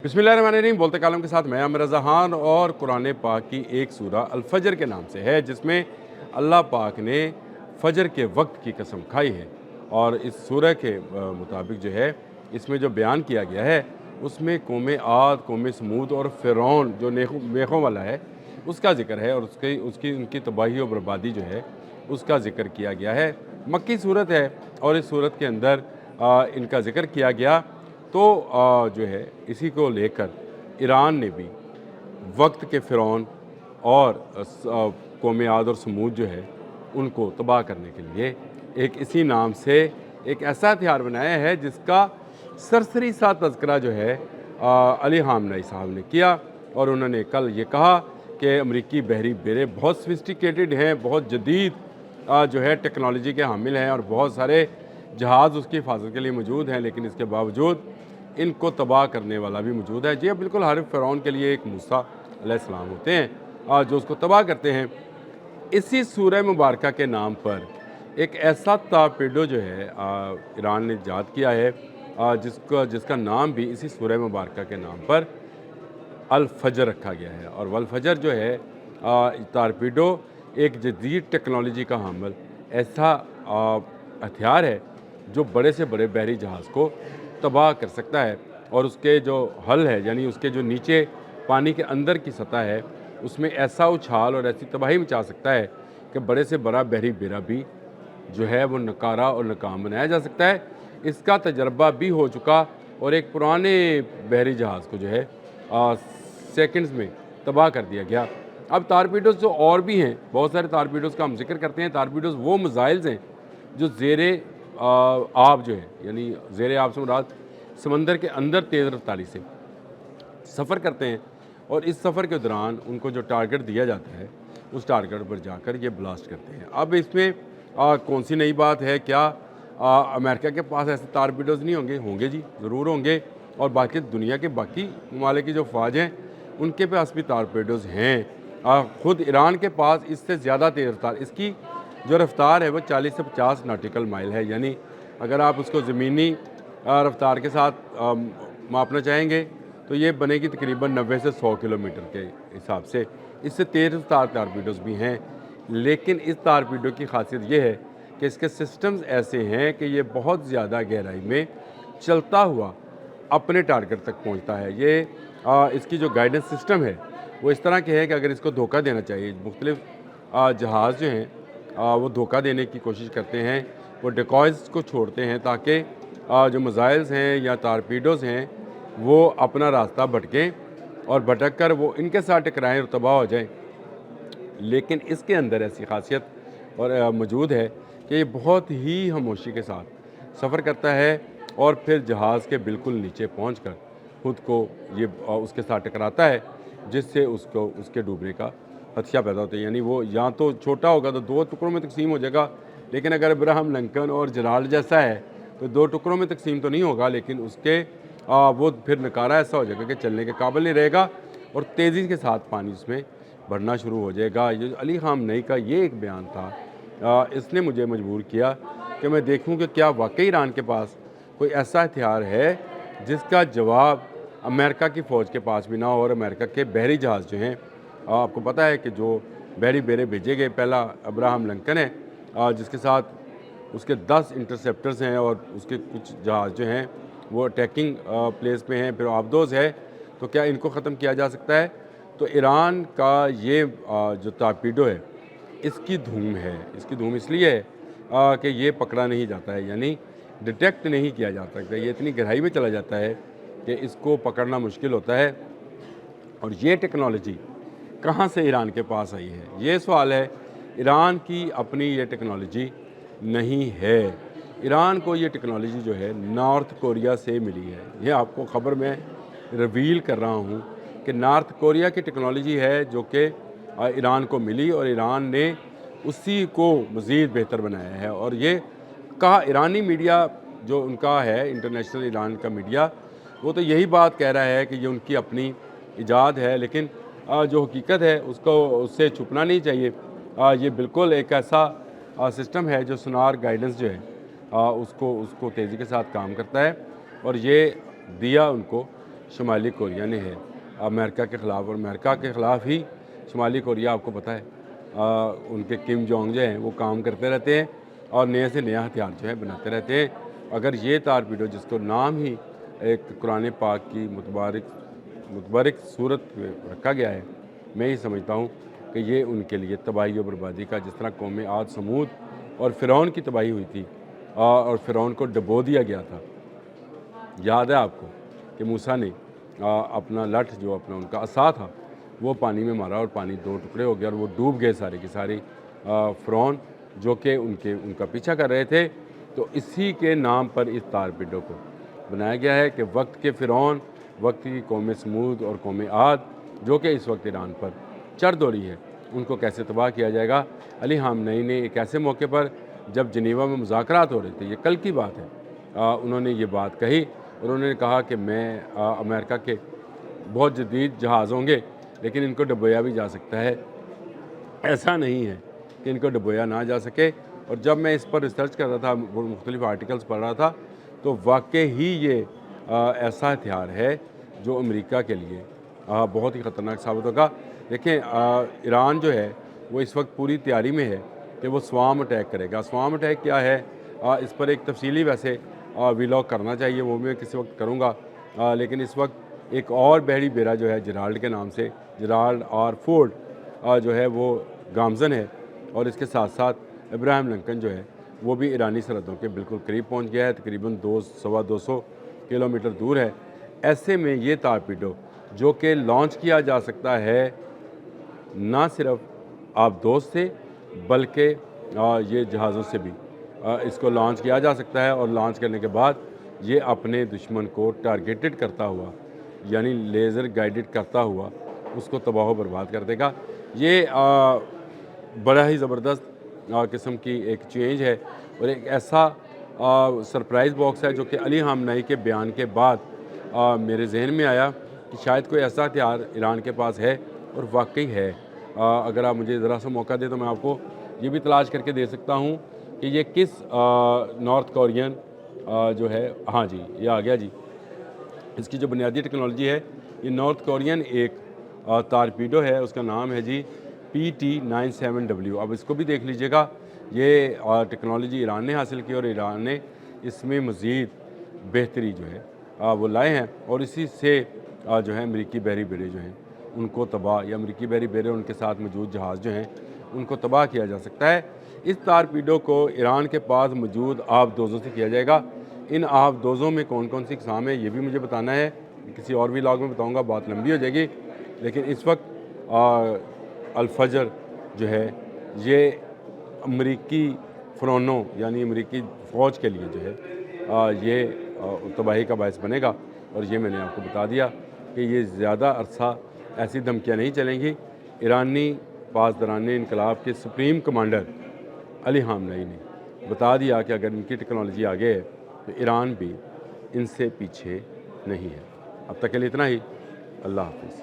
बिस्मिल्लाहिर्रहमानिर्रहीम। बोलते कालम के साथ मैं आमिर रज़ा खान और कुरान पाक की एक सूरह अल-फजर के नाम से है, जिसमें अल्लाह पाक ने फ़जर के वक्त की कसम खाई है। और इस सूरह के मुताबिक जो है इसमें जो बयान किया गया है उसमें कौम आद, कौम समूद और फ़िरौन जो मेखों वाला है उसका ज़िक्र है, और उसकी उनकी तबाही और बर्बादी जो है उसका ज़िक्र किया गया है। मक्की सूरत है और इस सूरत के अंदर इनका ज़िक्र किया गया। तो जो है इसी को लेकर ईरान ने भी वक्त के फ़िरौन और कौम आद और समूद जो है उनको तबाह करने के लिए एक इसी नाम से एक ऐसा हथियार बनाया है जिसका सरसरी सा तज़किरा जो है अली ख़ामनेई साहब ने किया। और उन्होंने कल ये कहा कि अमरीकी बहरी बेड़े बहुत सोफिस्टिकेटेड हैं, बहुत जदीद जो है टेक्नोलॉजी के हामिल हैं और बहुत सारे जहाज़ उसकी हिफाजत के लिए मौजूद हैं, लेकिन इसके बावजूद इनको तबाह करने वाला भी मौजूद है। जी बिल्कुल, हर फ़िरौन के लिए एक मूसा अलैहिस्सलाम होते हैं जो उसको तबाह करते हैं। इसी सूरह मुबारक के नाम पर एक ऐसा टारपीडो जो है ईरान ने ईजाद किया है जिसका नाम भी इसी सूरह मुबारक के नाम पर अल-फजर रखा गया है। और वल-फजर जो है टारपीडो एक जदीद टेक्नोलॉजी का हामिल ऐसा हथियार है जो बड़े से बड़े बहरी जहाज़ को तबाह कर सकता है। और उसके जो हल है, यानी उसके जो नीचे पानी के अंदर की सतह है, उसमें ऐसा उछाल और ऐसी तबाही मचा सकता है कि बड़े से बड़ा बहरी बेड़ा भी जो है वो नकारा और नाकाम बनाया जा सकता है। इसका तजर्बा भी हो चुका और एक पुराने बहरी जहाज़ को जो है सेकंड्स में तबाह कर दिया गया। अब टारपीडोज़ जो और भी हैं, बहुत सारे टारपीडोज़ का हम जिक्र करते हैं। टारपीडोज़ वो मिसाइल्स हैं जो ज़ेरे आब जो है, यानी ज़ेरे आब से मुराद समंदर के अंदर तेज़ रफ्तारी से सफ़र करते हैं, और इस सफ़र के दौरान उनको जो टारगेट दिया जाता है उस टारगेट पर जाकर ये ब्लास्ट करते हैं। अब इसमें कौन सी नई बात है? क्या अमेरिका के पास ऐसे टारपीडोज़ नहीं होंगे? होंगे जी, ज़रूर होंगे। और बाकी दुनिया के बाकी ममालिक की जो फ़ौज हैं उनके पास भी टारपीडोज़ हैं। ख़ुद ईरान के पास इससे ज़्यादा तेज़ रफ्तार, इसकी जो रफ्तार है वो 40 से 50 नॉटिकल माइल है। यानी अगर आप उसको ज़मीनी रफ्तार के साथ मापना चाहेंगे तो ये बनेगी तकरीबन 90 से 100 किलोमीटर के हिसाब से। इससे तेज़ रफ्तार टारपीडोज़ भी हैं, लेकिन इस टारपीडो की खासियत ये है कि इसके सिस्टम्स ऐसे हैं कि ये बहुत ज़्यादा गहराई में चलता हुआ अपने टारगेट तक पहुंचता है। ये इसकी जो गाइडेंस सिस्टम है वो इस तरह के है कि अगर इसको धोखा देना चाहिए, मुख्तलिफ जहाज़ जो हैं वो धोखा देने की कोशिश करते हैं, वो डिकॉयज़ को छोड़ते हैं ताकि जो मिसाइल्स हैं या टारपीडोज़ हैं वो अपना रास्ता भटकें और भटक कर वो इनके साथ टकराएँ और तबाह हो जाएँ। लेकिन इसके अंदर ऐसी खासियत और मौजूद है कि ये बहुत ही खामोशी के साथ सफ़र करता है और फिर जहाज़ के बिल्कुल नीचे पहुंचकर खुद को ये उसके साथ टकराता है, जिससे उसको उसके डूबने का खदशा पैदा होता है। यानी वो या तो छोटा होगा तो 2 टुकड़ों में तकसीम हो जाएगा, लेकिन अगर अब्राहम लिंकन और जेराल्ड जैसा है तो 2 टुकड़ों में तकसीम तो नहीं होगा, लेकिन उसके वो फिर नकारा ऐसा हो जाएगा कि चलने के काबिल नहीं रहेगा और तेज़ी के साथ पानी उसमें बढ़ना शुरू हो जाएगा। ये अली ख़ामनेई का ये एक बयान था, इसने मुझे मजबूर किया कि मैं देखूं कि क्या वाकई ईरान के पास कोई ऐसा हथियार है जिसका जवाब अमेरिका की फ़ौज के पास भी ना हो। और अमेरिका के बहरी जहाज़ जो हैं, आपको पता है कि जो बहरी बेड़े भेजे गए, पहला अब्राहम लिंकन है जिसके साथ उसके 10 इंटरसेप्टर्स हैं और उसके कुछ जहाज़ जो हैं वो अटैकिंग प्लेस पे हैं, फिर आबदोज़ है। तो क्या इनको ख़त्म किया जा सकता है? तो ईरान का ये जो टारपीडो है इसकी धूम है। इसकी धूम इसलिए है कि ये पकड़ा नहीं जाता है, यानी डिटेक्ट नहीं किया जा सकता। ये इतनी गहराई में चला जाता है कि इसको पकड़ना मुश्किल होता है। और ये टेक्नोलॉजी कहाँ से ईरान के पास आई है, ये सवाल है। ईरान की अपनी ये टेक्नोलॉजी नहीं है। ईरान को ये टेक्नोलॉजी जो है नॉर्थ कोरिया से मिली है। ये आपको ख़बर मैं रिवील कर रहा हूँ कि नॉर्थ कोरिया की टेक्नोलॉजी है जो कि ईरान को मिली और ईरान ने उसी को मज़ीद बेहतर बनाया है। और ये कहा ईरानी मीडिया जो उनका है, इंटरनेशनल ईरान का मीडिया, वो तो यही बात कह रहा है कि ये उनकी अपनी ईजाद है, लेकिन जो हकीकत है उसको उससे छुपना नहीं चाहिए। ये बिल्कुल एक ऐसा सिस्टम है जो सोनार गाइडेंस जो है उसको तेज़ी के साथ काम करता है। और ये दिया उनको شمالی کوریا نے ہے امریکہ کے خلاف، اور امریکہ کے خلاف ہی شمالی کوریا، آپ کو پتہ ہے ان کے کم جونگ جو ہیں وہ کام کرتے رہتے ہیں اور نئے سے نیا ہتھیار جو ہے بناتے رہتے ہیں۔ اگر یہ تارپیڈو جس کو نام ہی ایک قرآن پاک کی متبارک صورت میں رکھا گیا ہے، میں یہ سمجھتا ہوں کہ یہ ان کے لیے تباہی و بربادی کا، جس طرح قوم عاد سمود اور فرعون کی تباہی ہوئی تھی اور فرعون کو ڈبو دیا گیا تھا۔ یاد ہے آپ کو کہ موسیٰ نے اپنا لٹھ جو اپنا ان کا عصا تھا وہ پانی میں مارا اور پانی دو ٹکڑے ہو گیا اور وہ ڈوب گئے سارے کے سارے فرعون جو کہ ان کا پیچھا کر رہے تھے۔ تو اسی کے نام پر اس تارپیڈو کو بنایا گیا ہے کہ وقت کے فرعون، وقت کی قوم سمود اور قوم عاد جو کہ اس وقت ایران پر چڑھ دوڑی ہے، ان کو کیسے تباہ کیا جائے گا۔ علی خامنئی نے ایک ایسے موقع پر جب جنیوا میں مذاکرات ہو رہے تھے، یہ کل کی بات ہے، انہوں نے یہ بات کہی اور انہوں نے کہا کہ میں امریکہ کے بہت جدید جہاز ہوں گے لیکن ان کو ڈبویا بھی جا سکتا ہے، ایسا نہیں ہے کہ ان کو ڈبویا نہ جا سکے۔ اور جب میں اس پر ریسرچ کر رہا تھا، مختلف آرٹیکلز پڑھ رہا تھا، تو واقع ہی یہ ایسا ہتھیار ہے جو امریکہ کے لیے بہت ہی خطرناک ثابت ہوگا۔ دیکھیں ایران جو ہے وہ اس وقت پوری تیاری میں ہے کہ وہ سوام اٹیک کرے گا۔ سوام اٹیک کیا ہے، اس پر ایک تفصیلی ویسے ویلاگ کرنا چاہیے، وہ میں کسی وقت کروں گا، لیکن اس وقت ایک اور بحری بیڑا جو ہے جرالڈ کے نام سے، جرالڈ اور فورڈ جو ہے وہ گامزن ہے، اور اس کے ساتھ ساتھ ابراہیم لنکن جو ہے وہ بھی ایرانی سرحدوں کے بالکل قریب پہنچ گیا ہے، تقریباً 200 کلومیٹر دور ہے۔ ایسے میں یہ تارپیڈو جو کہ لانچ کیا جا سکتا ہے نہ صرف آبدوز سے بلکہ یہ جہازوں سے بھی اس کو لانچ کیا جا سکتا ہے، اور لانچ کرنے کے بعد یہ اپنے دشمن کو ٹارگیٹڈ کرتا ہوا، یعنی لیزر گائیڈڈ کرتا ہوا اس کو تباہ و برباد کر دے گا۔ یہ بڑا ہی زبردست قسم کی ایک چینج ہے اور ایک ایسا سرپرائز باکس ہے جو کہ علی خامنئی کے بیان کے بعد میرے ذہن میں آیا کہ شاید کوئی ایسا ہتھیار ایران کے پاس ہے، اور واقعی ہے۔ اگر آپ مجھے ذرا سا موقع دیں تو میں آپ کو یہ بھی تلاش کر کے دے سکتا ہوں کہ یہ کس نارتھ کورین جو ہے، ہاں جی یہ آ گیا جی، اس کی جو بنیادی ٹیکنالوجی ہے، یہ نارتھ کورین ایک تارپیڈو ہے، اس کا نام ہے جی PT-97W۔ اب اس کو بھی دیکھ لیجئے گا، یہ ٹیکنالوجی ایران نے حاصل کی اور ایران نے اس میں مزید بہتری جو ہے وہ لائے ہیں، اور اسی سے جو ہے امریکی بحری بیڑے جو ہیں ان کو تباہ، یا امریکی بحری بیڑے ان کے ساتھ موجود جہاز جو ہیں ان کو تباہ کیا جا سکتا ہے۔ اس تارپیڈو کو ایران کے پاس موجود آبدوزوں سے کیا جائے گا۔ ان آبدوزوں میں کون کون سی اقسام ہے یہ بھی مجھے بتانا ہے، کسی اور ویلاگ میں بتاؤں گا، بات لمبی ہو جائے گی، لیکن اس وقت الفجر جو ہے یہ امریکی فرعونوں یعنی امریکی فوج کے لیے جو ہے یہ تباہی کا باعث بنے گا، اور یہ میں نے آپ کو بتا دیا کہ یہ زیادہ عرصہ ایسی دھمکیاں نہیں چلیں گی۔ ایرانی پاسداران انقلاب کے سپریم کمانڈر علی خامنئی نے بتا دیا کہ اگر ان کی ٹیکنالوجی آگے ہے تو ایران بھی ان سے پیچھے نہیں ہے۔ اب تک کے لیے اتنا ہی، اللہ حافظ۔